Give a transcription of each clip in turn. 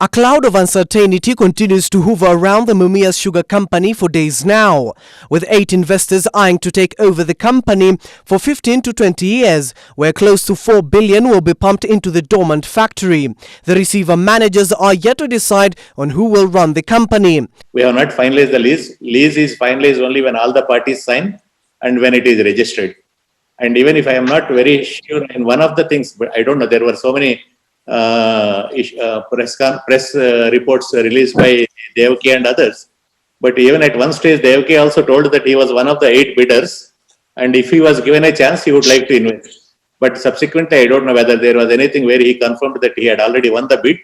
A cloud of uncertainty continues to hover around the Mumias Sugar Company for days now, with 8 investors eyeing to take over the company for 15 to 20 years, where close to 4 billion will be pumped into the dormant factory. The receiver managers are yet to decide on who will run the company. We have not finalized the lease. Lease is finalized only when all the parties sign and when it is registered. And even if I am not very sure in one of the things, but I don't know, there were so many press reports released by Devaki and others. But even at one stage, Devaki also told that he was one of the 8 bidders, and if he was given a chance, he would like to invest. But subsequently, I don't know whether there was anything where he confirmed that he had already won the bid.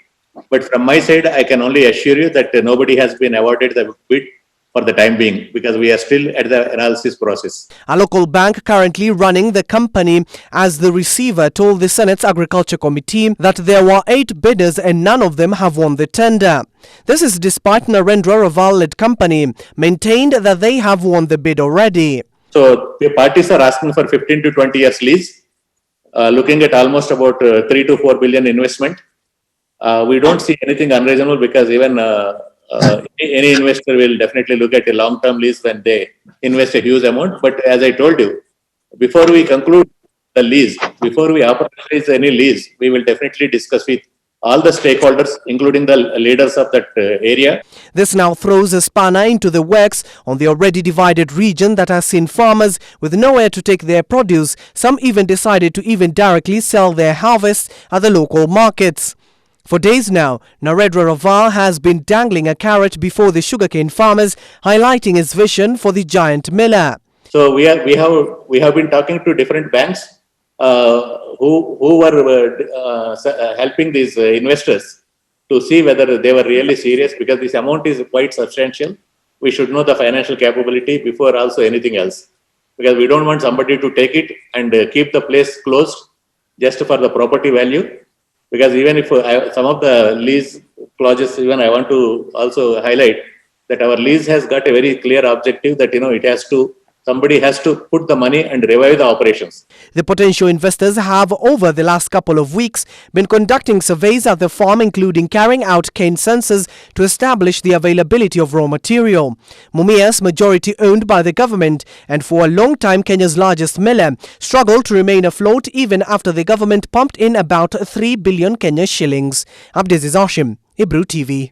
But from my side, I can only assure you that nobody has been awarded the bid for the time being, because we are still at the analysis process. A local bank currently running the company as the receiver told the Senate's Agriculture Committee that there were 8 bidders and none of them have won the tender. This is despite Narendra Raval-led company maintained that they have won the bid already. So the parties are asking for 15 to 20 years lease, looking at almost about 3 to 4 billion investment. We don't see anything unreasonable, because even any investor will definitely look at a long-term lease when they invest a huge amount. But as I told you, before we conclude the lease, before we operationalize any lease, we will definitely discuss with all the stakeholders, including the leaders of that area. This now throws a spanner into the works on the already divided region that has seen farmers with nowhere to take their produce. Some even decided to directly sell their harvests at the local markets. For days now, Narendra Raval has been dangling a carrot before the sugarcane farmers, highlighting his vision for the giant miller. So we have been talking to different banks who were helping these investors to see whether they were really serious, because this amount is quite substantial. We should know the financial capability before also anything else, because we don't want somebody to take it and keep the place closed just for the property value. Because even if some of the lease clauses, even I want to also highlight that our lease has got a very clear objective that, somebody has to put the money and revive the operations. The potential investors have, over the last couple of weeks, been conducting surveys at the farm, including carrying out cane census to establish the availability of raw material. Mumias, majority owned by the government and for a long time Kenya's largest miller, struggled to remain afloat even after the government pumped in about 3 billion Kenya shillings. Abdiz Hashim, Ibru TV.